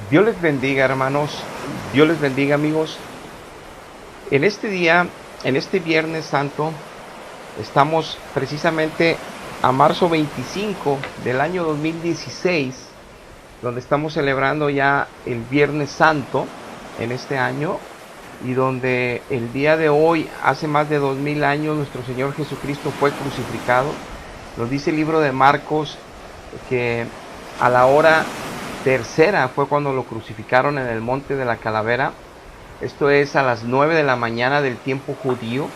Dios les bendiga, hermanos. Dios les bendiga, amigos. En este día, en este Viernes Santo, estamos precisamente a marzo 25 del año 2016, donde estamos celebrando ya el Viernes Santo en este año, y donde el día de hoy, hace más de 2000 años, nuestro Señor Jesucristo fue crucificado. Nos dice el libro de Marcos que a la hora tercera fue cuando lo crucificaron en el monte de la Calavera. Esto es a las 9 de la mañana del tiempo judío,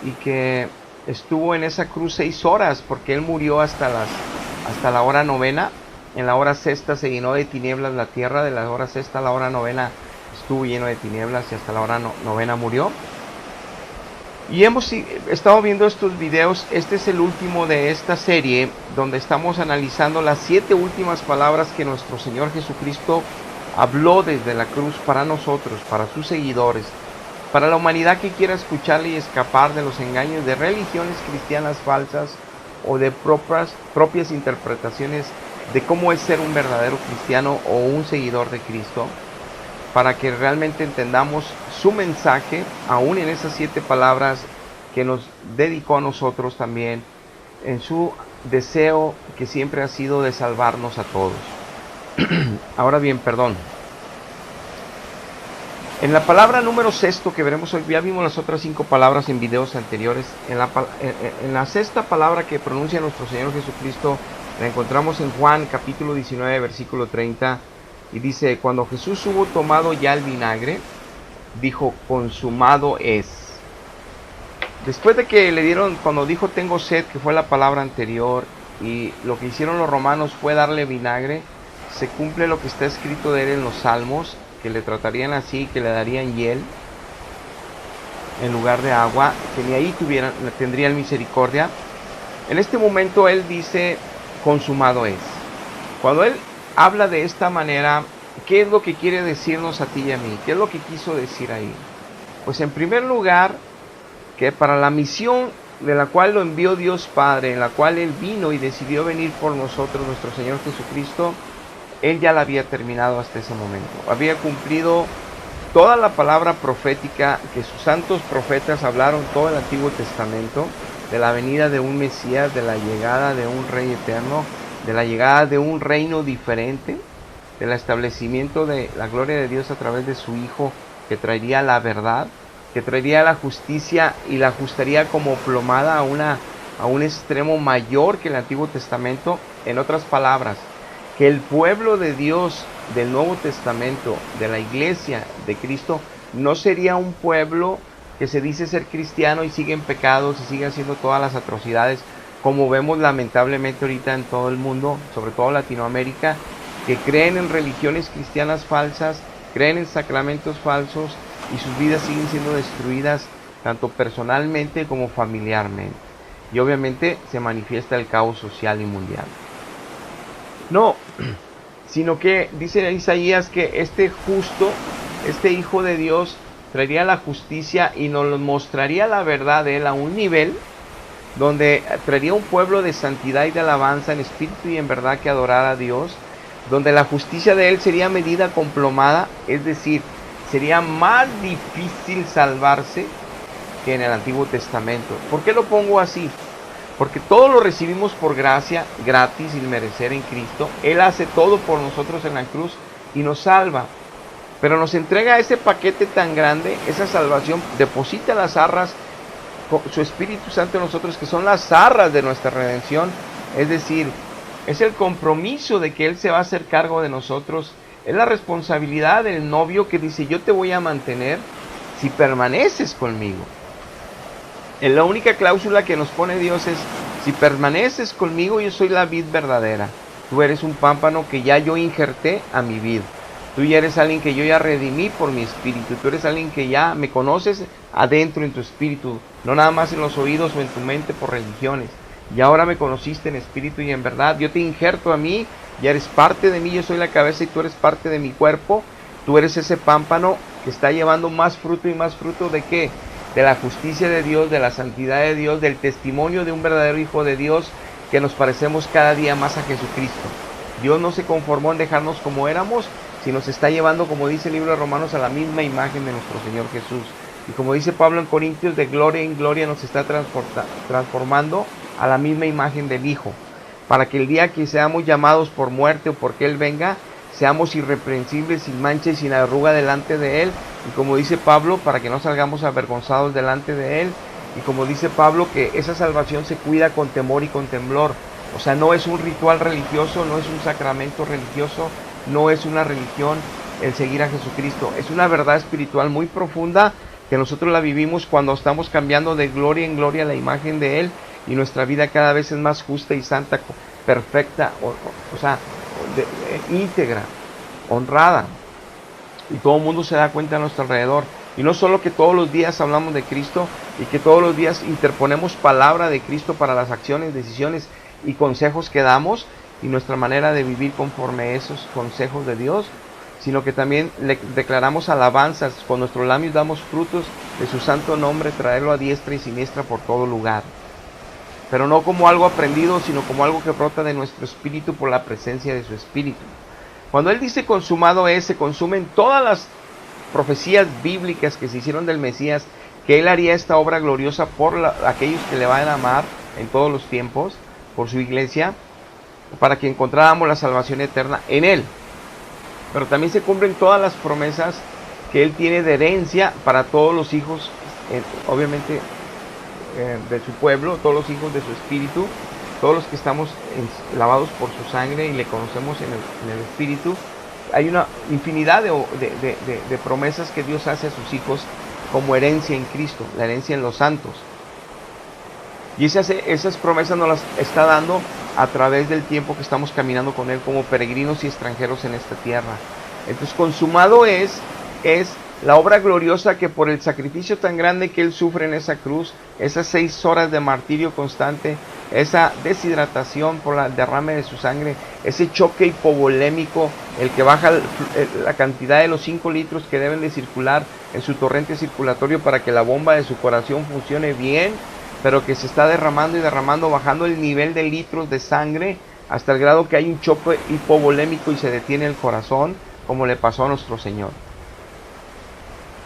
y que estuvo en esa cruz 6 horas, porque él murió hasta la hora novena. En la hora sexta se llenó de tinieblas la tierra. De la hora sexta a la hora novena estuvo lleno de tinieblas, y hasta la hora novena murió. Y hemos estado viendo estos videos. Este es el último de esta serie, donde estamos analizando las 7 últimas palabras que nuestro Señor Jesucristo habló desde la cruz para nosotros, para sus seguidores, para la humanidad que quiera escucharle y escapar de los engaños de religiones cristianas falsas o de propias interpretaciones de cómo es ser un verdadero cristiano o un seguidor de Cristo, para que realmente entendamos su mensaje, aún en esas 7 palabras que nos dedicó a nosotros también, en su deseo que siempre ha sido de salvarnos a todos. Ahora bien, en la palabra número sexto que veremos hoy, ya vimos las otras 5 palabras en videos anteriores. En la sexta palabra que pronuncia nuestro Señor Jesucristo, la encontramos en Juan capítulo 19, versículo 30, y dice: cuando Jesús hubo tomado ya el vinagre, dijo: consumado es. Después de que le dieron, cuando dijo tengo sed, que fue la palabra anterior, y lo que hicieron los romanos fue darle vinagre, se cumple lo que está escrito de él en los Salmos, que le tratarían así, que le darían hiel en lugar de agua, que ni ahí tendrían misericordia. En este momento él dice: consumado es. Cuando él habla de esta manera, ¿qué es lo que quiere decirnos a ti y a mí? ¿Qué es lo que quiso decir ahí? Pues en primer lugar, que para la misión de la cual lo envió Dios Padre, en la cual él vino y decidió venir por nosotros, nuestro Señor Jesucristo, él ya la había terminado hasta ese momento. Había cumplido toda la palabra profética que sus santos profetas hablaron todo el Antiguo Testamento, de la venida de un Mesías, de la llegada de un Rey eterno, de la llegada de un reino diferente, del establecimiento de la gloria de Dios a través de su Hijo, que traería la verdad, que traería la justicia y la ajustaría como plomada a un extremo mayor que el Antiguo Testamento. En otras palabras, que el pueblo de Dios del Nuevo Testamento, de la iglesia de Cristo, no sería un pueblo que se dice ser cristiano y sigue en pecados y sigue haciendo todas las atrocidades, como vemos lamentablemente ahorita en todo el mundo, sobre todo Latinoamérica, que creen en religiones cristianas falsas, creen en sacramentos falsos, y sus vidas siguen siendo destruidas tanto personalmente como familiarmente. Y obviamente se manifiesta el caos social y mundial. No, sino que dice Isaías que este justo, este Hijo de Dios, traería la justicia y nos mostraría la verdad de él a un nivel donde traería un pueblo de santidad y de alabanza en espíritu y en verdad, que adorara a Dios, donde la justicia de él sería medida con plomada, es decir, sería más difícil salvarse que en el Antiguo Testamento. ¿Por qué lo pongo así? Porque todo lo recibimos por gracia, gratis, sin merecer en Cristo. Él hace todo por nosotros en la cruz y nos salva. Pero nos entrega ese paquete tan grande, esa salvación, deposita las arras, su Espíritu Santo en nosotros, que son las arras de nuestra redención. Es decir, es el compromiso de que Él se va a hacer cargo de nosotros. Es la responsabilidad del novio que dice: yo te voy a mantener si permaneces conmigo. La única cláusula que nos pone Dios es: si permaneces conmigo, yo soy la vid verdadera. Tú eres un pámpano que ya yo injerté a mi vid. Tú ya eres alguien que yo ya redimí por mi espíritu. Tú eres alguien que ya me conoces adentro en tu espíritu, no nada más en los oídos o en tu mente por religiones. Y ahora me conociste en espíritu y en verdad. Yo te injerto a mí, ya eres parte de mí, yo soy la cabeza y tú eres parte de mi cuerpo. Tú eres ese pámpano que está llevando más fruto. ¿Y más fruto de qué? De la justicia de Dios, de la santidad de Dios, del testimonio de un verdadero Hijo de Dios, que nos parecemos cada día más a Jesucristo. Dios no se conformó en dejarnos como éramos, si nos está llevando, como dice el libro de Romanos, a la misma imagen de nuestro Señor Jesús. Y como dice Pablo en Corintios, de gloria en gloria nos está transformando a la misma imagen del Hijo, para que el día que seamos llamados por muerte o porque Él venga, seamos irreprensibles, sin mancha y sin arruga delante de Él. Y como dice Pablo, para que no salgamos avergonzados delante de Él. Y como dice Pablo, que esa salvación se cuida con temor y con temblor. O sea, no es un ritual religioso, no es un sacramento religioso, no es una religión el seguir a Jesucristo. Es una verdad espiritual muy profunda que nosotros la vivimos cuando estamos cambiando de gloria en gloria la imagen de Él, y nuestra vida cada vez es más justa y santa, perfecta, o sea, íntegra, honrada. Y todo el mundo se da cuenta a nuestro alrededor. Y no solo que todos los días hablamos de Cristo y que todos los días interponemos palabra de Cristo para las acciones, decisiones y consejos que damos, y nuestra manera de vivir conforme a esos consejos de Dios, sino que también le declaramos alabanzas, con nuestros labios damos frutos de su santo nombre, traerlo a diestra y siniestra por todo lugar. Pero no como algo aprendido, sino como algo que brota de nuestro espíritu por la presencia de su espíritu. Cuando Él dice consumado es, se consumen todas las profecías bíblicas que se hicieron del Mesías, que Él haría esta obra gloriosa por aquellos que le van a amar en todos los tiempos, por su iglesia, para que encontráramos la salvación eterna en Él. Pero también se cumplen todas las promesas que Él tiene de herencia para todos los hijos, obviamente de su pueblo, todos los hijos de su espíritu, todos los que estamos lavados por su sangre y le conocemos en el espíritu. Hay una infinidad de promesas que Dios hace a sus hijos como herencia en Cristo, la herencia en los santos. Y esas promesas nos las está dando a través del tiempo que estamos caminando con Él como peregrinos y extranjeros en esta tierra. Entonces, consumado es la obra gloriosa que por el sacrificio tan grande que Él sufre en esa cruz, esas 6 horas de martirio constante, esa deshidratación por el derrame de su sangre, ese choque hipovolémico, el que baja la cantidad de los 5 litros que deben de circular en su torrente circulatorio para que la bomba de su corazón funcione bien, pero que se está derramando y derramando, bajando el nivel de litros de sangre hasta el grado que hay un choque hipovolémico y se detiene el corazón, como le pasó a nuestro Señor.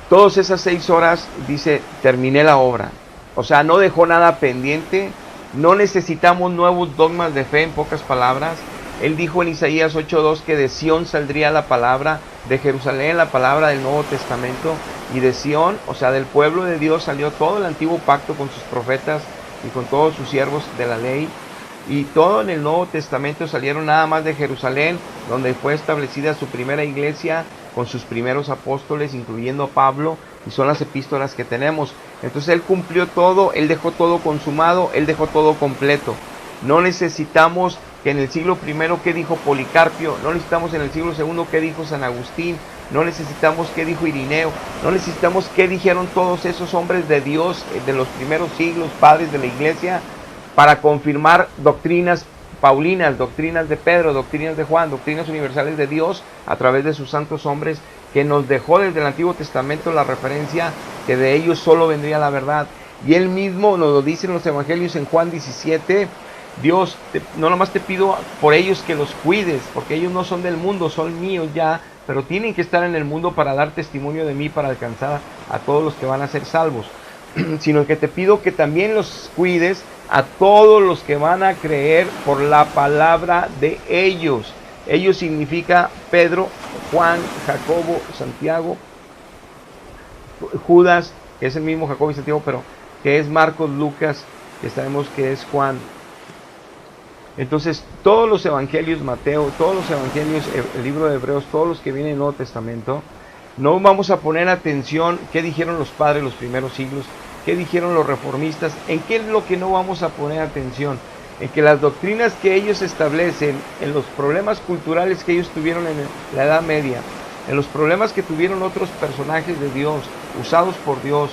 Todas esas 6 horas, dice, terminé la obra. O sea, no dejó nada pendiente. No necesitamos nuevos dogmas de fe, en pocas palabras. Él dijo en Isaías 8:2 que de Sión saldría la palabra, de Jerusalén la palabra del Nuevo Testamento. Y de Sión, o sea, del pueblo de Dios, salió todo el antiguo pacto con sus profetas y con todos sus siervos de la ley. Y todo en el Nuevo Testamento salieron nada más de Jerusalén, donde fue establecida su primera iglesia con sus primeros apóstoles, incluyendo a Pablo, y son las epístolas que tenemos. Entonces Él cumplió todo, Él dejó todo consumado, Él dejó todo completo. No necesitamos que en el siglo I, ¿qué dijo Policarpio? No necesitamos en el siglo II, ¿qué dijo San Agustín? No necesitamos qué dijo Irineo, no necesitamos qué dijeron todos esos hombres de Dios de los primeros siglos, padres de la iglesia, para confirmar doctrinas paulinas, doctrinas de Pedro, doctrinas de Juan, doctrinas universales de Dios a través de sus santos hombres, que nos dejó desde el Antiguo Testamento la referencia que de ellos solo vendría la verdad. Y Él mismo nos lo dice en los evangelios en Juan 17, Dios, no nomás te pido por ellos que los cuides, porque ellos no son del mundo, son míos ya, pero tienen que estar en el mundo para dar testimonio de mí, para alcanzar a todos los que van a ser salvos, sino que te pido que también los cuides a todos los que van a creer por la palabra de ellos. Ellos significa Pedro, Juan, Jacobo, Santiago, Judas, que es el mismo Jacobo y Santiago, pero que es Marcos, Lucas, que sabemos que es Juan. Entonces, todos los evangelios, Mateo, todos los evangelios, el libro de Hebreos, todos los que vienen en el Nuevo Testamento, no vamos a poner atención qué dijeron los padres los primeros siglos, qué dijeron los reformistas, en qué es lo que no vamos a poner atención, en que las doctrinas que ellos establecen, en los problemas culturales que ellos tuvieron en la Edad Media, en los problemas que tuvieron otros personajes de Dios, usados por Dios,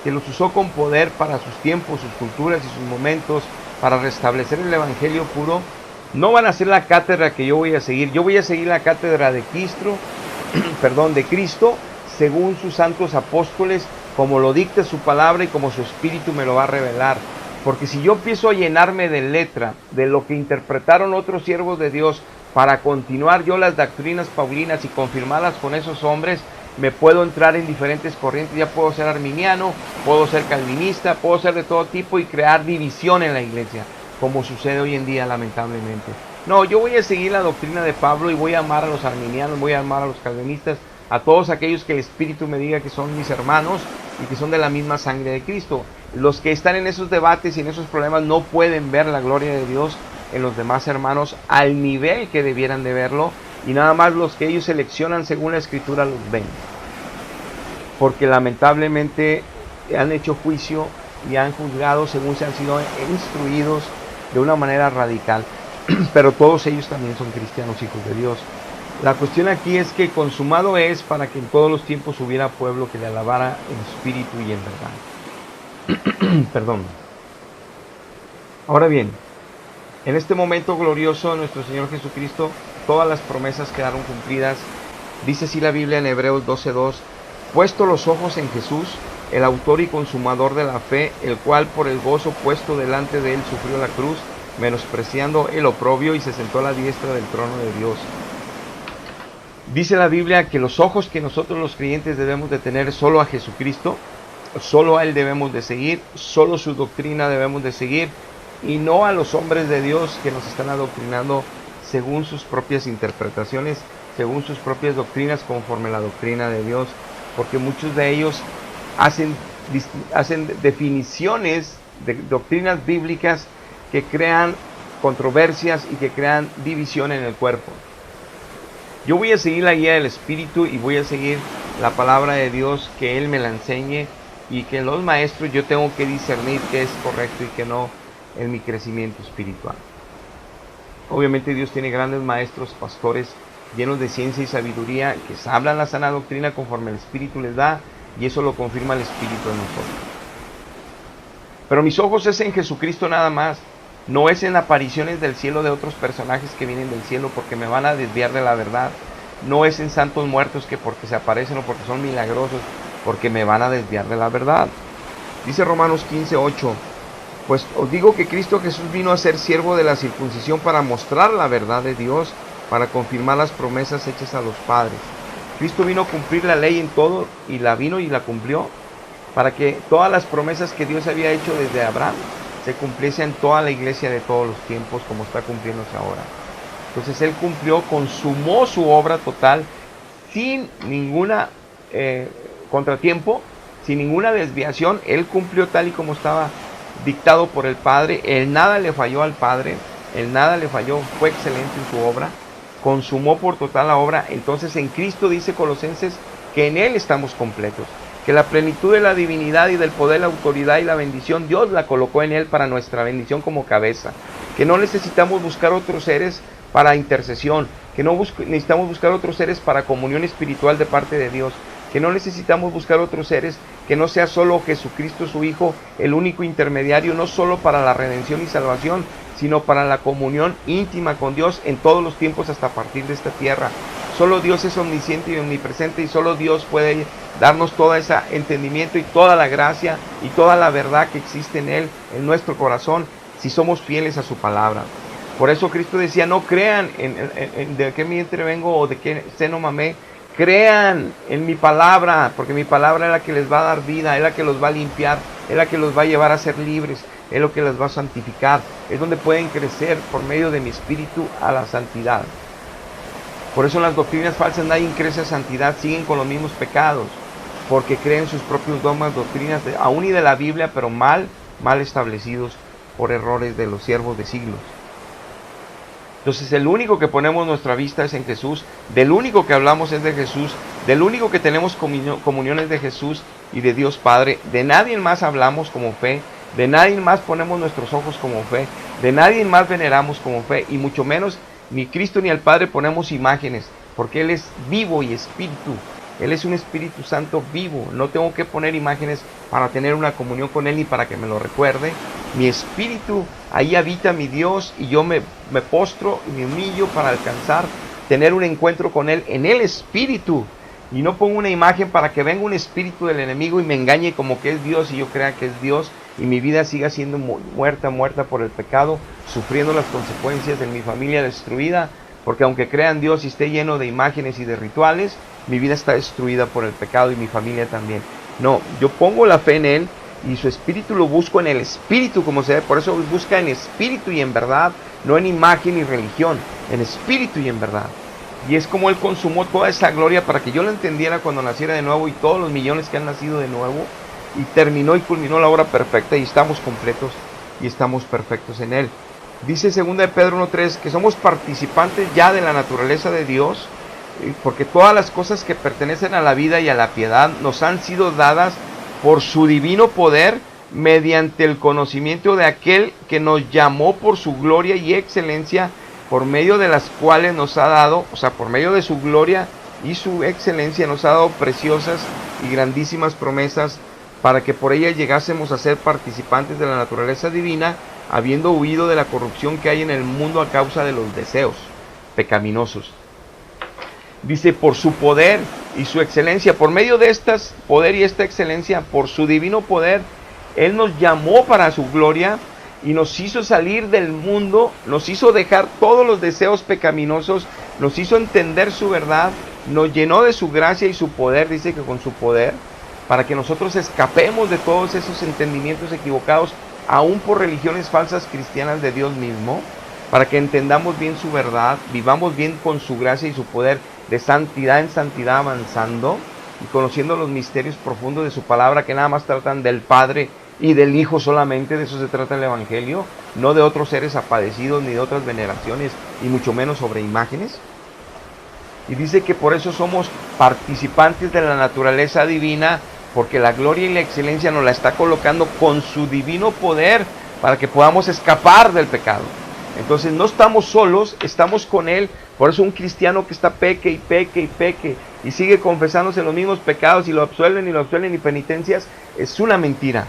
que los usó con poder para sus tiempos, sus culturas y sus momentos, para restablecer el evangelio puro, no van a ser la cátedra que yo voy a seguir. Yo voy a seguir la cátedra de Cristo, de Cristo, según sus santos apóstoles, como lo dicta su palabra y como su espíritu me lo va a revelar. Porque si yo empiezo a llenarme de letra, de lo que interpretaron otros siervos de Dios, para continuar yo las doctrinas paulinas y confirmarlas con esos hombres, me puedo entrar en diferentes corrientes. Ya puedo ser arminiano, puedo ser calvinista, puedo ser de todo tipo y crear división en la iglesia, como sucede hoy en día lamentablemente. No, yo voy a seguir la doctrina de Pablo y voy a amar a los arminianos, voy a amar a los calvinistas, a todos aquellos que el Espíritu me diga que son mis hermanos y que son de la misma sangre de Cristo. Los que están en esos debates y en esos problemas no pueden ver la gloria de Dios en los demás hermanos al nivel que debieran de verlo, y nada más los que ellos seleccionan según la Escritura los ven. Porque lamentablemente han hecho juicio y han juzgado según se han sido instruidos de una manera radical. Pero todos ellos también son cristianos, hijos de Dios. La cuestión aquí es que consumado es para que en todos los tiempos hubiera pueblo que le alabara en espíritu y en verdad. Perdón. Ahora bien, en este momento glorioso de nuestro Señor Jesucristo, todas las promesas quedaron cumplidas. Dice así la Biblia en Hebreos 12:2: puesto los ojos en Jesús, el autor y consumador de la fe, el cual por el gozo puesto delante de él sufrió la cruz, menospreciando el oprobio, y se sentó a la diestra del trono de Dios. Dice la Biblia que los ojos que nosotros los creyentes debemos de tener solo a Jesucristo, solo a Él debemos de seguir, solo su doctrina debemos de seguir, y no a los hombres de Dios que nos están adoctrinando según sus propias interpretaciones, según sus propias doctrinas, conforme a la doctrina de Dios, porque muchos de ellos hacen definiciones de doctrinas bíblicas que crean controversias y que crean división en el cuerpo. Yo voy a seguir la guía del Espíritu y voy a seguir la palabra de Dios, que Él me la enseñe, y que los maestros yo tengo que discernir qué es correcto y qué no en mi crecimiento espiritual. Obviamente Dios tiene grandes maestros, pastores llenos de ciencia y sabiduría, que hablan la sana doctrina conforme el Espíritu les da, y eso lo confirma el Espíritu en nosotros. Pero mis ojos es en Jesucristo nada más. No es en apariciones del cielo de otros personajes que vienen del cielo, porque me van a desviar de la verdad. No es en santos muertos que porque se aparecen o porque son milagrosos, porque me van a desviar de la verdad. Dice Romanos 15:8: pues os digo que Cristo Jesús vino a ser siervo de la circuncisión para mostrar la verdad de Dios, para confirmar las promesas hechas a los padres. Cristo vino a cumplir la ley en todo, y la vino y la cumplió, para que todas las promesas que Dios había hecho desde Abraham se cumpliese en toda la iglesia de todos los tiempos, como está cumpliéndose ahora. Entonces Él cumplió, consumó su obra total, sin ninguna contratiempo, sin ninguna desviación. Él cumplió tal y como estaba dictado por el Padre. Él nada le falló al Padre, Él nada le falló, fue excelente en su obra, consumó por total la obra. Entonces en Cristo, dice Colosenses, que en Él estamos completos, que la plenitud de la divinidad y del poder, la autoridad y la bendición, Dios la colocó en Él para nuestra bendición como cabeza, que no necesitamos buscar otros seres para intercesión, que no necesitamos buscar otros seres para comunión espiritual de parte de Dios, que no necesitamos buscar otros seres que no sea solo Jesucristo su Hijo, el único intermediario, no solo para la redención y salvación, sino para la comunión íntima con Dios en todos los tiempos hasta partir de esta tierra. Solo Dios es omnisciente y omnipresente, y solo Dios puede darnos todo ese entendimiento y toda la gracia y toda la verdad que existe en Él, en nuestro corazón, si somos fieles a su palabra. Por eso Cristo decía: no crean en de qué vientre vengo o de qué seno mamé, crean en mi palabra, porque mi palabra es la que les va a dar vida, es la que los va a limpiar, es la que los va a llevar a ser libres, es lo que les va a santificar, es donde pueden crecer por medio de mi espíritu a la santidad. Por eso en las doctrinas falsas nadie crece a santidad, siguen con los mismos pecados, porque creen sus propios dogmas, doctrinas, aún y de la Biblia, pero mal establecidos por errores de los siervos de siglos. Entonces el único que ponemos nuestra vista es en Jesús, del único que hablamos es de Jesús, del único que tenemos comuniones de Jesús y de Dios Padre. De nadie más hablamos como fe, de nadie más ponemos nuestros ojos como fe, de nadie más veneramos como fe, y mucho menos ni Cristo ni al Padre ponemos imágenes, porque Él es vivo y espíritu. Él es un Espíritu Santo vivo. No tengo que poner imágenes para tener una comunión con Él ni para que me lo recuerde. Mi espíritu, ahí habita mi Dios, y yo me postro y me humillo para alcanzar, tener un encuentro con Él en el Espíritu. Y no pongo una imagen para que venga un espíritu del enemigo y me engañe como que es Dios y yo crea que es Dios, y mi vida siga siendo muerta por el pecado, sufriendo las consecuencias de mi familia destruida, porque aunque crea en Dios y esté lleno de imágenes y de rituales, mi vida está destruida por el pecado y mi familia también. No, yo pongo la fe en Él y su espíritu lo busco en el espíritu, como se ve. Por eso busca en espíritu y en verdad, no en imagen y religión, en espíritu y en verdad. Y es como Él consumó toda esa gloria para que yo lo entendiera cuando naciera de nuevo, y todos los millones que han nacido de nuevo, y terminó y culminó la obra perfecta, y estamos completos y estamos perfectos en Él. Dice 2 de Pedro 1:3 que somos participantes ya de la naturaleza de Dios, porque todas las cosas que pertenecen a la vida y a la piedad nos han sido dadas por su divino poder, mediante el conocimiento de aquel que nos llamó por su gloria y excelencia, por medio de las cuales nos ha dado, o sea, por medio de su gloria y su excelencia, nos ha dado preciosas y grandísimas promesas, para que por ellas llegásemos a ser participantes de la naturaleza divina, habiendo huido de la corrupción que hay en el mundo a causa de los deseos pecaminosos. Dice, por su poder y su excelencia, por medio de estas poder y esta excelencia, por su divino poder, Él nos llamó para su gloria y nos hizo salir del mundo, nos hizo dejar todos los deseos pecaminosos, nos hizo entender su verdad, nos llenó de su gracia y su poder, dice que con su poder, para que nosotros escapemos de todos esos entendimientos equivocados, aún por religiones falsas cristianas de Dios mismo, para que entendamos bien su verdad, vivamos bien con su gracia y su poder, de santidad en santidad avanzando y conociendo los misterios profundos de su palabra, que nada más tratan del Padre y del Hijo solamente. De eso se trata el Evangelio, no de otros seres aparecidos ni de otras veneraciones, y mucho menos sobre imágenes. Y dice que por eso somos participantes de la naturaleza divina, porque la gloria y la excelencia nos la está colocando con su divino poder para que podamos escapar del pecado. Entonces no estamos solos, estamos con Él. Por eso un cristiano que está peque y peque y peque y sigue confesándose los mismos pecados y lo absuelven y penitencias, es una mentira.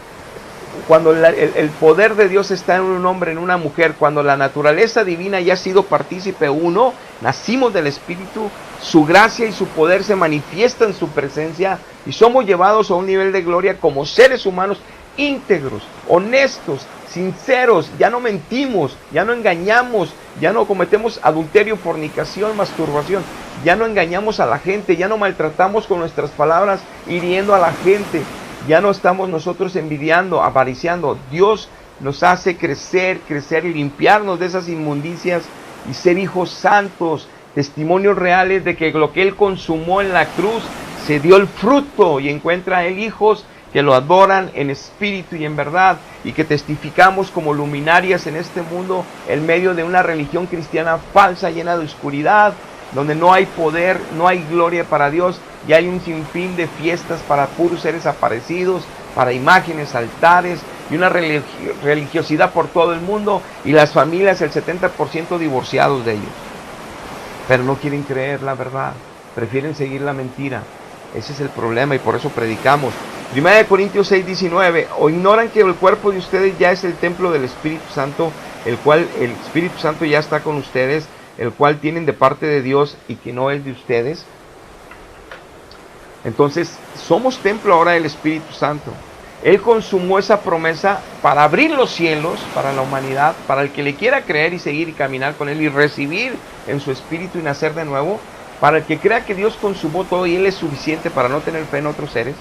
Cuando el poder de Dios está en un hombre, en una mujer, cuando la naturaleza divina ya ha sido partícipe uno, nacimos del Espíritu, su gracia y su poder se manifiestan en su presencia y somos llevados a un nivel de gloria como seres humanos íntegros, honestos, sinceros. Ya no mentimos, ya no engañamos, ya no cometemos adulterio, fornicación, masturbación, ya no engañamos a la gente, ya no maltratamos con nuestras palabras hiriendo a la gente, ya no estamos nosotros envidiando, avariciando. Dios nos hace crecer y limpiarnos de esas inmundicias y ser hijos santos, testimonios reales de que lo que Él consumó en la cruz se dio el fruto, y encuentra Él hijos que lo adoran en espíritu y en verdad, y que testificamos como luminarias en este mundo en medio de una religión cristiana falsa, llena de oscuridad, donde no hay poder, no hay gloria para Dios, y hay un sinfín de fiestas para puros seres aparecidos, para imágenes, altares, y una religiosidad por todo el mundo, y las familias, el 70% divorciados de ellos. Pero no quieren creer la verdad, prefieren seguir la mentira. Ese es el problema, y por eso predicamos. 1 Corintios 6:19, ¿o ignoran que el cuerpo de ustedes ya es el templo del Espíritu Santo, el cual el Espíritu Santo ya está con ustedes, el cual tienen de parte de Dios y que no es de ustedes? Entonces, somos templo ahora del Espíritu Santo. Él consumó esa promesa para abrir los cielos para la humanidad, para el que le quiera creer y seguir y caminar con Él y recibir en su espíritu y nacer de nuevo, para el que crea que Dios consumó todo y Él es suficiente para no tener fe en otros seres,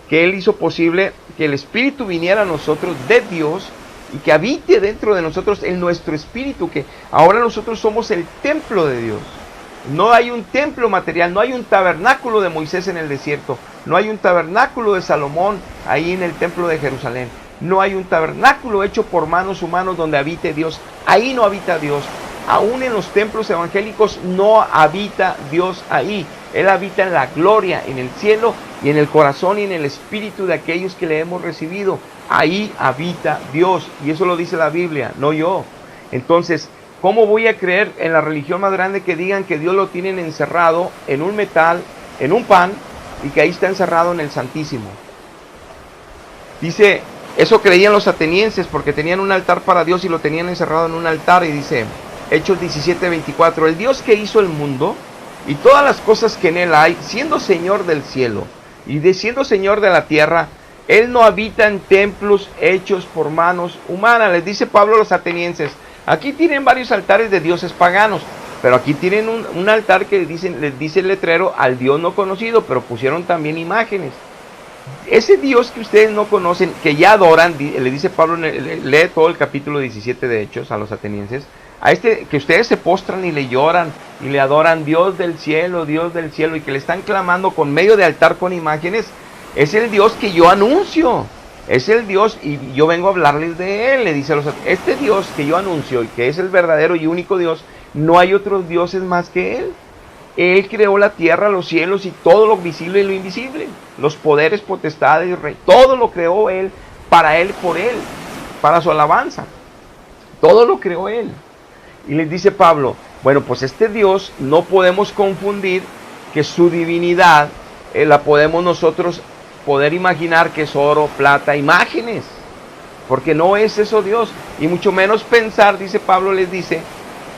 que Él hizo posible que el Espíritu viniera a nosotros de Dios y que habite dentro de nosotros en nuestro espíritu, que ahora nosotros somos el templo de Dios. No hay un templo material, no hay un tabernáculo de Moisés en el desierto, no hay un tabernáculo de Salomón ahí en el templo de Jerusalén, no hay un tabernáculo hecho por manos humanos donde habite Dios. Ahí no habita Dios. Aún en los templos evangélicos no habita Dios ahí. Él habita en la gloria, en el cielo y en el corazón y en el espíritu de aquellos que le hemos recibido. Ahí habita Dios, y eso lo dice la Biblia, no yo. Entonces, ¿cómo voy a creer en la religión más grande que digan que Dios lo tienen encerrado en un metal, en un pan, y que ahí está encerrado en el Santísimo? Dice, eso creían los atenienses porque tenían un altar para Dios y lo tenían encerrado en un altar, y dice Hechos 17:24, el Dios que hizo el mundo y todas las cosas que en él hay, siendo Señor del cielo y siendo Señor de la tierra, Él no habita en templos hechos por manos humanas. Les dice Pablo a los atenienses, aquí tienen varios altares de dioses paganos, pero aquí tienen un altar que les dice el letrero al Dios no conocido, pero pusieron también imágenes. Ese Dios que ustedes no conocen, que ya adoran, le dice Pablo, lee todo el capítulo 17 de Hechos a los atenienses, a este que ustedes se postran y le lloran y le adoran, Dios del cielo, y que le están clamando con medio de altar con imágenes, es el Dios que yo anuncio, es el Dios, y yo vengo a hablarles de él, le dice a los atenienses, este Dios que yo anuncio y que es el verdadero y único Dios, no hay otros dioses más que él. Él creó la tierra, los cielos y todo lo visible y lo invisible, los poderes, potestades, rey, todo lo creó él, para él, por él, para su alabanza. Todo lo creó él. Y les dice Pablo, bueno, pues este Dios no podemos confundir que su divinidad la podemos nosotros poder imaginar que es oro, plata, imágenes, porque no es eso Dios, y mucho menos pensar, dice Pablo, les dice,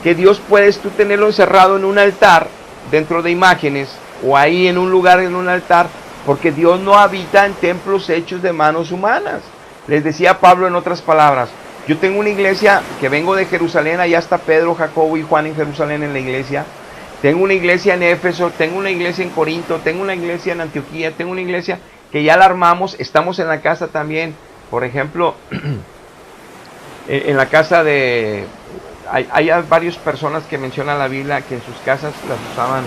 que Dios puedes tú tenerlo encerrado en un altar, dentro de imágenes, o ahí en un lugar, en un altar, porque Dios no habita en templos hechos de manos humanas. Les decía Pablo en otras palabras, yo tengo una iglesia que vengo de Jerusalén, allá está Pedro, Jacobo y Juan en Jerusalén en la iglesia, tengo una iglesia en Éfeso, tengo una iglesia en Corinto, tengo una iglesia en Antioquía, tengo una iglesia que ya la armamos, estamos en la casa también, por ejemplo, en la casa de... Hay varias personas que mencionan la Biblia que en sus casas las usaban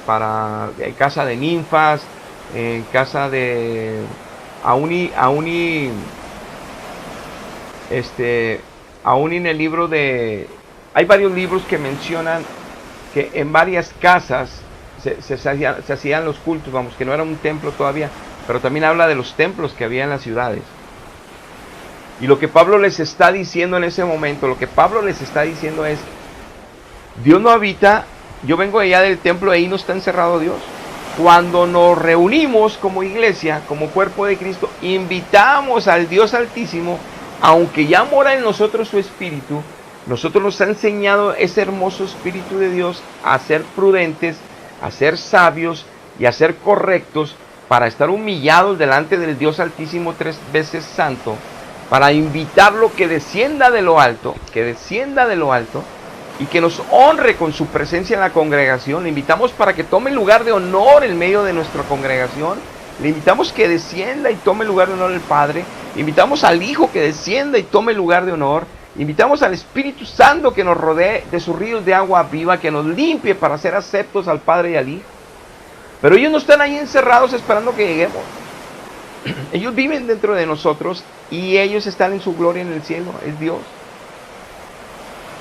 para casa de ninfas, casa de aún en el libro de, hay varios libros que mencionan que en varias casas se hacían los cultos, vamos, que no era un templo todavía, pero también habla de los templos que había en las ciudades. Y lo que Pablo les está diciendo en ese momento, lo que Pablo les está diciendo es, Dios no habita, yo vengo allá del templo, ahí no está encerrado Dios. Cuando nos reunimos como iglesia, como cuerpo de Cristo, invitamos al Dios Altísimo, aunque ya mora en nosotros su Espíritu, nosotros nos ha enseñado ese hermoso Espíritu de Dios a ser prudentes, a ser sabios y a ser correctos, para estar humillados delante del Dios Altísimo 3 veces santo, para invitarlo que descienda de lo alto, y que nos honre con su presencia en la congregación. Le invitamos para que tome lugar de honor en medio de nuestra congregación. Le invitamos que descienda y tome lugar de honor el Padre. Le invitamos al Hijo que descienda y tome lugar de honor. Le invitamos al Espíritu Santo que nos rodee de sus ríos de agua viva, que nos limpie para ser aceptos al Padre y al Hijo. Pero ellos no están ahí encerrados esperando que lleguemos. Ellos viven dentro de nosotros y ellos están en su gloria en el cielo, es Dios.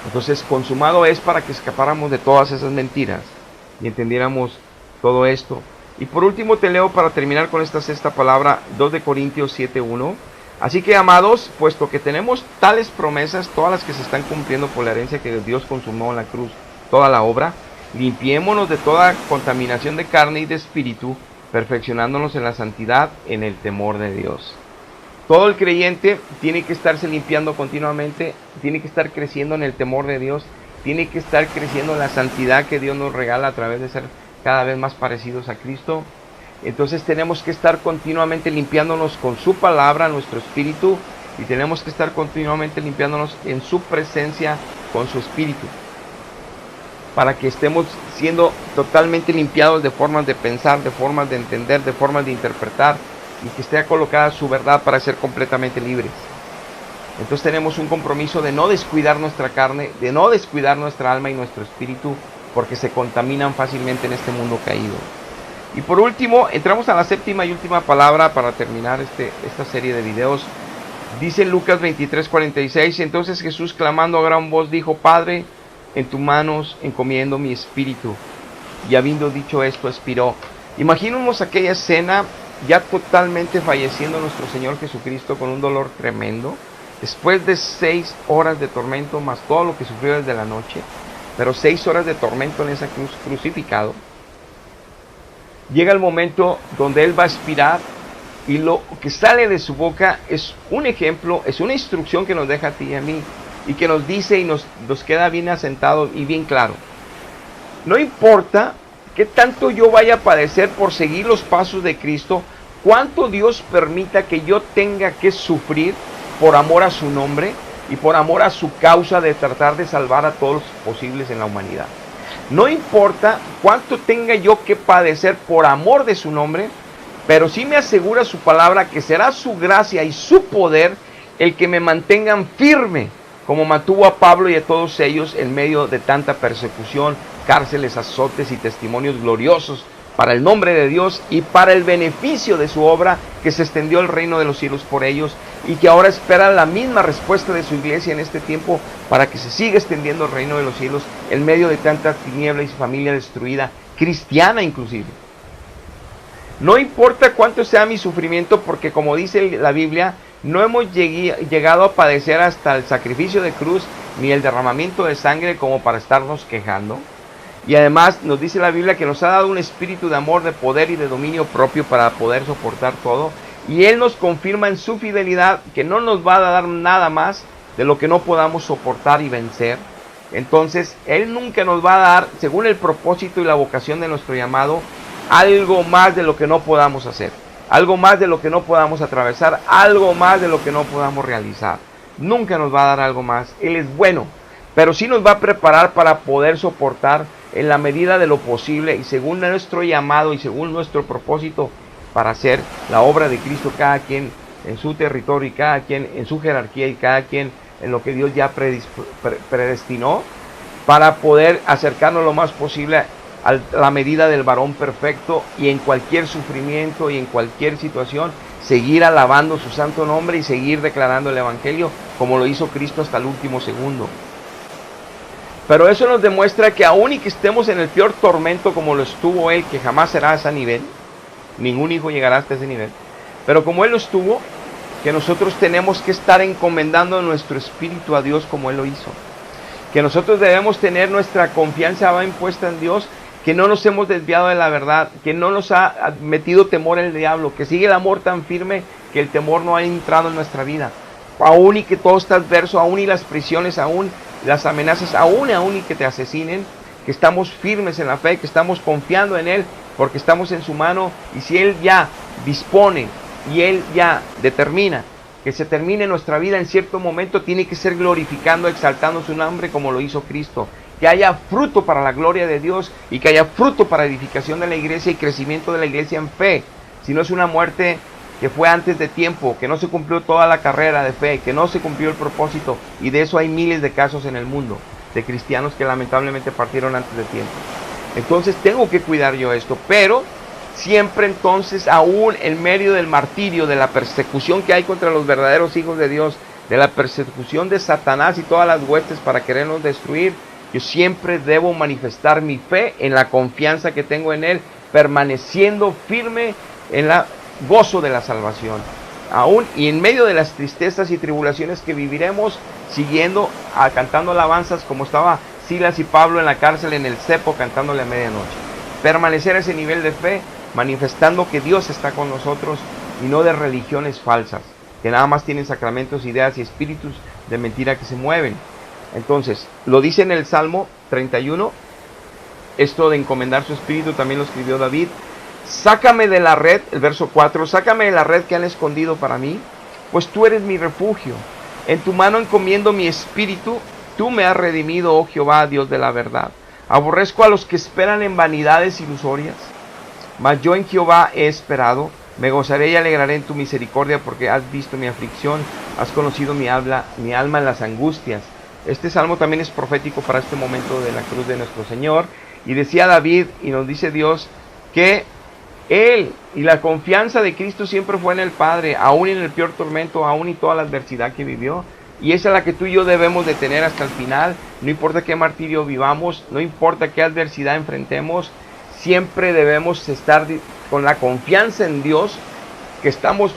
Entonces, consumado es para que escapáramos de todas esas mentiras y entendiéramos todo esto. Y por último te leo para terminar con esta sexta palabra, 2 de Corintios 7:1. Así que, amados, puesto que tenemos tales promesas, todas las que se están cumpliendo por la herencia que Dios consumó en la cruz, toda la obra, limpiémonos de toda contaminación de carne y de espíritu, perfeccionándonos en la santidad, en el temor de Dios. Todo el creyente tiene que estarse limpiando continuamente, tiene que estar creciendo en el temor de Dios, tiene que estar creciendo en la santidad que Dios nos regala a través de ser cada vez más parecidos a Cristo. Entonces tenemos que estar continuamente limpiándonos con su palabra, nuestro espíritu, y tenemos que estar continuamente limpiándonos en su presencia con su espíritu, para que estemos siendo totalmente limpiados de formas de pensar, de formas de entender, de formas de interpretar, y que esté colocada su verdad para ser completamente libres. Entonces tenemos un compromiso de no descuidar nuestra carne, de no descuidar nuestra alma y nuestro espíritu, porque se contaminan fácilmente en este mundo caído. Y por último, entramos a la séptima y última palabra para terminar esta serie de videos. Dice Lucas 23:46, entonces Jesús, clamando a gran voz, dijo, Padre, en tus manos encomiendo mi espíritu. Y habiendo dicho esto, expiró. Imaginemos aquella escena, ya totalmente falleciendo nuestro Señor Jesucristo con un dolor tremendo, después de 6 horas de tormento, más todo lo que sufrió desde la noche, pero 6 horas de tormento en esa cruz, crucificado. Llega el momento donde Él va a expirar, y lo que sale de su boca es un ejemplo, es una instrucción que nos deja a ti y a mí, y que nos dice y nos queda bien asentado y bien claro. No importa qué tanto yo vaya a padecer por seguir los pasos de Cristo, cuánto Dios permita que yo tenga que sufrir por amor a su nombre y por amor a su causa de tratar de salvar a todos los posibles en la humanidad. No importa cuánto tenga yo que padecer por amor de su nombre, pero sí me asegura su palabra que será su gracia y su poder el que me mantengan firme, como mantuvo a Pablo y a todos ellos en medio de tanta persecución, cárceles, azotes y testimonios gloriosos para el nombre de Dios y para el beneficio de su obra, que se extendió el reino de los cielos por ellos y que ahora espera la misma respuesta de su iglesia en este tiempo para que se siga extendiendo el reino de los cielos en medio de tanta tiniebla y su familia destruida, cristiana inclusive. No importa cuánto sea mi sufrimiento, porque como dice la Biblia, no hemos llegado a padecer hasta el sacrificio de cruz ni el derramamiento de sangre como para estarnos quejando. Y además nos dice la Biblia que nos ha dado un espíritu de amor, de poder y de dominio propio para poder soportar todo. Y Él nos confirma en su fidelidad que no nos va a dar nada más de lo que no podamos soportar y vencer. Entonces, Él nunca nos va a dar, según el propósito y la vocación de nuestro llamado, algo más de lo que no podamos hacer, algo más de lo que no podamos atravesar, algo más de lo que no podamos realizar. Nunca nos va a dar algo más. Él es bueno, pero sí nos va a preparar para poder soportar en la medida de lo posible y según nuestro llamado y según nuestro propósito para hacer la obra de Cristo, cada quien en su territorio y cada quien en su jerarquía y cada quien en lo que Dios ya predestinó, para poder acercarnos lo más posible a la medida del varón perfecto y en cualquier sufrimiento y en cualquier situación seguir alabando su santo nombre y seguir declarando el evangelio como lo hizo Cristo hasta el último segundo. Pero eso nos demuestra que aún y que estemos en el peor tormento como lo estuvo Él, que jamás será a ese nivel, ningún hijo llegará hasta ese nivel, pero como Él lo estuvo, que nosotros tenemos que estar encomendando nuestro espíritu a Dios como Él lo hizo, que nosotros debemos tener nuestra confianza impuesta en Dios, que no nos hemos desviado de la verdad, que no nos ha metido temor el diablo, que sigue el amor tan firme que el temor no ha entrado en nuestra vida, aún y que todo está adverso, aún y las prisiones, aún las amenazas, aún y que te asesinen, que estamos firmes en la fe, que estamos confiando en Él, porque estamos en su mano, y si Él ya dispone y Él ya determina que se termine nuestra vida en cierto momento, tiene que ser glorificando, exaltando su nombre como lo hizo Cristo, que haya fruto para la gloria de Dios y que haya fruto para edificación de la iglesia y crecimiento de la iglesia en fe. Si no es una muerte que fue antes de tiempo, que no se cumplió toda la carrera de fe, que no se cumplió el propósito, y de eso hay miles de casos en el mundo, de cristianos que lamentablemente partieron antes de tiempo. Entonces tengo que cuidar yo esto, pero siempre entonces, aún en medio del martirio, de la persecución que hay contra los verdaderos hijos de Dios, de la persecución de Satanás y todas las huestes para querernos destruir, yo siempre debo manifestar mi fe en la confianza que tengo en Él, permaneciendo firme en la gozo de la salvación, aún y en medio de las tristezas y tribulaciones que viviremos, siguiendo, cantando alabanzas como estaba Silas y Pablo en la cárcel en el cepo cantándole a medianoche. Permanecer a ese nivel de fe, manifestando que Dios está con nosotros y no de religiones falsas, que nada más tienen sacramentos, ideas y espíritus de mentira que se mueven. Entonces, lo dice en el Salmo 31, esto de encomendar su espíritu también lo escribió David. Sácame de la red, el verso 4, sácame de la red que han escondido para mí, pues tú eres mi refugio. En tu mano encomiendo mi espíritu, tú me has redimido, oh Jehová, Dios de la verdad. Aborrezco a los que esperan en vanidades ilusorias, mas yo en Jehová he esperado. Me gozaré y alegraré en tu misericordia, porque has visto mi aflicción, has conocido mi alma en las angustias. Este salmo también es profético para este momento de la cruz de nuestro Señor. Y decía David, y nos dice Dios, que Él y la confianza de Cristo siempre fue en el Padre, aún en el peor tormento, aún y toda la adversidad que vivió. Y esa es la que tú y yo debemos de tener hasta el final. No importa qué martirio vivamos, no importa qué adversidad enfrentemos, siempre debemos estar con la confianza en Dios, que estamos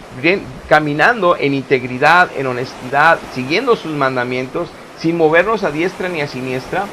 caminando en integridad, en honestidad, siguiendo sus mandamientos, sin movernos a diestra ni a siniestra,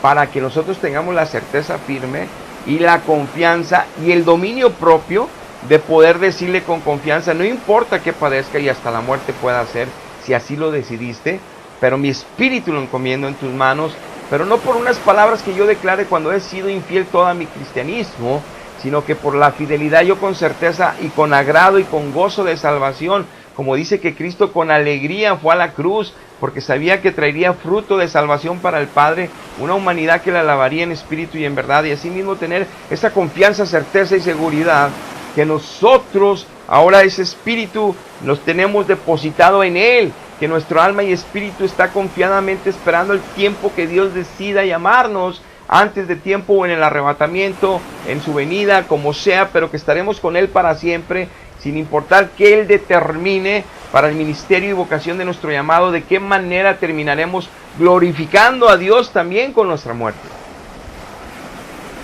para que nosotros tengamos la certeza firme y la confianza y el dominio propio de poder decirle con confianza, no importa que padezca y hasta la muerte pueda ser, si así lo decidiste, pero mi espíritu lo encomiendo en tus manos, pero no por unas palabras que yo declare cuando he sido infiel todo mi cristianismo, sino que por la fidelidad yo con certeza y con agrado y con gozo de salvación, como dice que Cristo con alegría fue a la cruz, porque sabía que traería fruto de salvación para el Padre, una humanidad que le alabaría en espíritu y en verdad, y asimismo tener esa confianza, certeza y seguridad que nosotros ahora ese espíritu nos tenemos depositado en Él, que nuestro alma y espíritu está confiadamente esperando el tiempo que Dios decida llamarnos, antes de tiempo o en el arrebatamiento, en su venida, como sea, pero que estaremos con Él para siempre, sin importar que Él determine para el ministerio y vocación de nuestro llamado, de qué manera terminaremos glorificando a Dios también con nuestra muerte.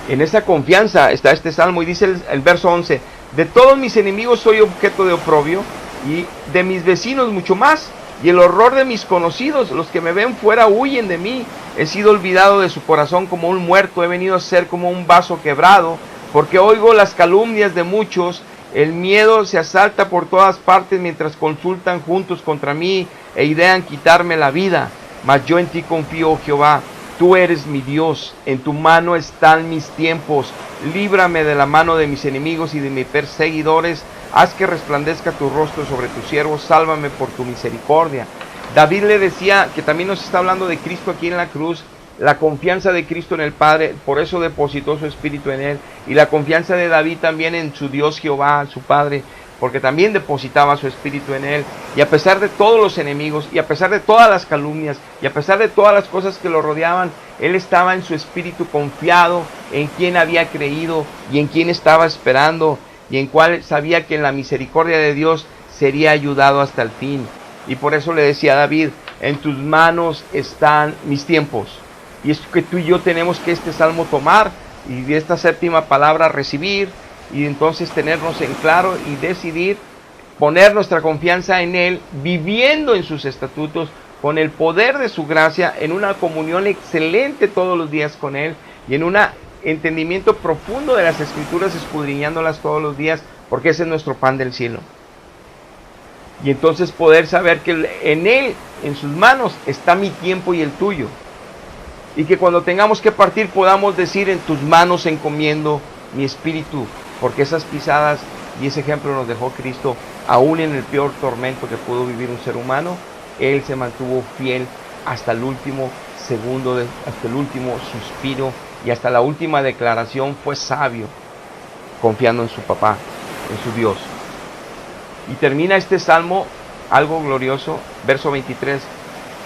En esa confianza está este salmo y dice el verso 11, de todos mis enemigos soy objeto de oprobio y de mis vecinos mucho más, y el horror de mis conocidos, los que me ven fuera huyen de mí. He sido olvidado de su corazón como un muerto, he venido a ser como un vaso quebrado, porque oigo las calumnias de muchos, el miedo se asalta por todas partes mientras consultan juntos contra mí e idean quitarme la vida. Mas yo en ti confío, oh Jehová, tú eres mi Dios, en tu mano están mis tiempos, líbrame de la mano de mis enemigos y de mis perseguidores, haz que resplandezca tu rostro sobre tu siervo, sálvame por tu misericordia. David le decía, que también nos está hablando de Cristo aquí en la cruz, la confianza de Cristo en el Padre, por eso depositó su espíritu en Él, y la confianza de David también en su Dios Jehová, su Padre, porque también depositaba su espíritu en Él, y a pesar de todos los enemigos, y a pesar de todas las calumnias, y a pesar de todas las cosas que lo rodeaban, Él estaba en su espíritu confiado, en quien había creído, y en quien estaba esperando, y en cual sabía que en la misericordia de Dios sería ayudado hasta el fin. Y por eso le decía a David, en tus manos están mis tiempos. Y es que tú y yo tenemos que este salmo tomar, y de esta séptima palabra recibir, y entonces tenernos en claro y decidir poner nuestra confianza en Él, viviendo en sus estatutos, con el poder de su gracia, en una comunión excelente todos los días con Él, y en un entendimiento profundo de las Escrituras, escudriñándolas todos los días, porque ese es nuestro pan del cielo. Y entonces poder saber que en Él, en sus manos, está mi tiempo y el tuyo. Y que cuando tengamos que partir podamos decir, en tus manos encomiendo mi espíritu, porque esas pisadas y ese ejemplo nos dejó Cristo, aún en el peor tormento que pudo vivir un ser humano, Él se mantuvo fiel hasta el último segundo, hasta el último suspiro y hasta la última declaración. Fue sabio, confiando en su papá, en su Dios. Y termina este salmo, algo glorioso, verso 23.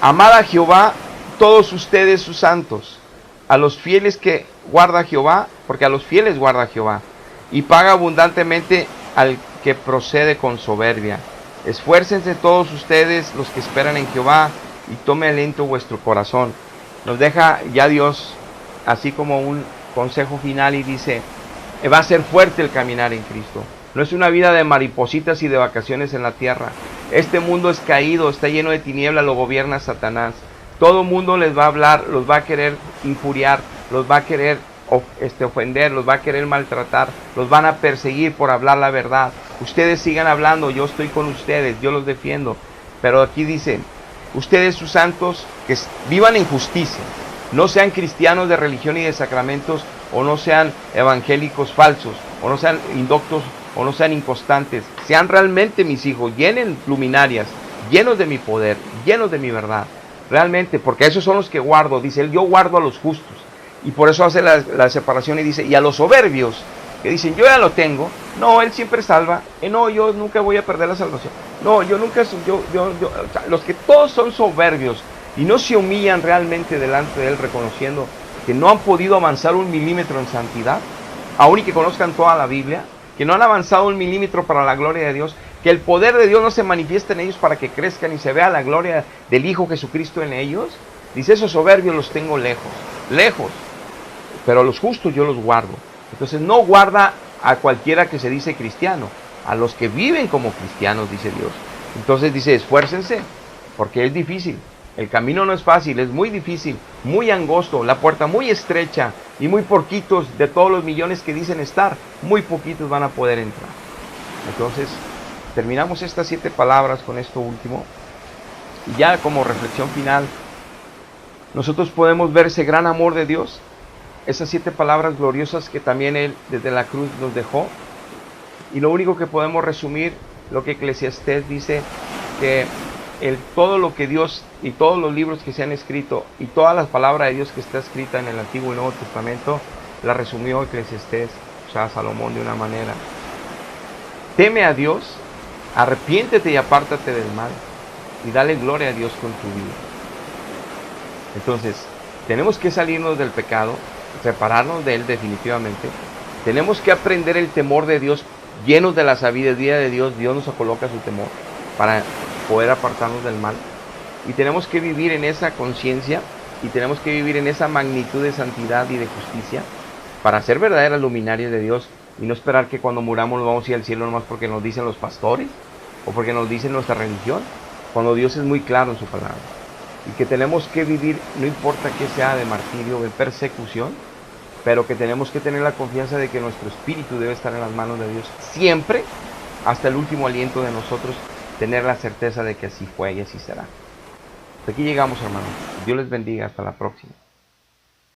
Amad a Jehová todos ustedes sus santos, a los fieles que guarda Jehová, porque a los fieles guarda Jehová, y paga abundantemente al que procede con soberbia. Esfuércense todos ustedes los que esperan en Jehová, y tome aliento vuestro corazón. Nos deja ya Dios así como un consejo final y dice, va a ser fuerte el caminar en Cristo. No es una vida de maripositas y de vacaciones en la tierra. Este mundo es caído, está lleno de tinieblas, lo gobierna Satanás. Todo mundo les va a hablar, los va a querer injuriar, los va a querer ofender, los va a querer maltratar, los van a perseguir por hablar la verdad. Ustedes sigan hablando, yo estoy con ustedes, yo los defiendo. Pero aquí dice, ustedes sus santos, que vivan en justicia, no sean cristianos de religión y de sacramentos, o no sean evangélicos falsos, o no sean indoctos, o no sean inconstantes. Sean realmente mis hijos, llenen luminarias, llenos de mi poder, llenos de mi verdad. Realmente, porque esos son los que guardo, dice él, yo guardo a los justos. Y por eso hace la separación y dice, y a los soberbios, que dicen, yo ya lo tengo, no, él siempre salva, no, yo nunca voy a perder la salvación, no, yo nunca, o sea, los que todos son soberbios y no se humillan realmente delante de él, reconociendo que no han podido avanzar un milímetro en santidad, aun y que conozcan toda la Biblia, que no han avanzado un milímetro para la gloria de Dios, que el poder de Dios no se manifiesta en ellos para que crezcan y se vea la gloria del Hijo Jesucristo en ellos. Dice, esos soberbios los tengo lejos, lejos, pero los justos yo los guardo. Entonces no guarda a cualquiera que se dice cristiano, a los que viven como cristianos, dice Dios. Entonces dice, esfuércense, porque es difícil. El camino no es fácil, es muy difícil, muy angosto, la puerta muy estrecha, y muy poquitos de todos los millones que dicen estar, muy poquitos van a poder entrar. Entonces, terminamos estas 7 palabras con esto último, y ya como reflexión final, nosotros podemos ver ese gran amor de Dios, esas 7 palabras gloriosas que también Él desde la cruz nos dejó. Y lo único que podemos resumir, lo que Eclesiastés dice, que todo lo que Dios y todos los libros que se han escrito y todas las palabras de Dios que está escrita en el Antiguo y Nuevo Testamento, la resumió Eclesiastés, o sea, Salomón, de una manera: teme a Dios, arrepiéntete y apártate del mal, y dale gloria a Dios con tu vida. Entonces, tenemos que salirnos del pecado, separarnos de él definitivamente. Tenemos que aprender el temor de Dios, llenos de la sabiduría de Dios. Dios nos coloca su temor para poder apartarnos del mal. Y tenemos que vivir en esa conciencia y tenemos que vivir en esa magnitud de santidad y de justicia para ser verdaderas luminarias de Dios y no esperar que cuando muramos nos vamos a ir al cielo nomás porque nos dicen los pastores o porque nos dicen nuestra religión, cuando Dios es muy claro en su palabra. Y que tenemos que vivir, no importa que sea de martirio o de persecución, pero que tenemos que tener la confianza de que nuestro espíritu debe estar en las manos de Dios siempre, hasta el último aliento de nosotros, tener la certeza de que así fue y así será. Hasta aquí llegamos, hermanos. Dios les bendiga. Hasta la próxima.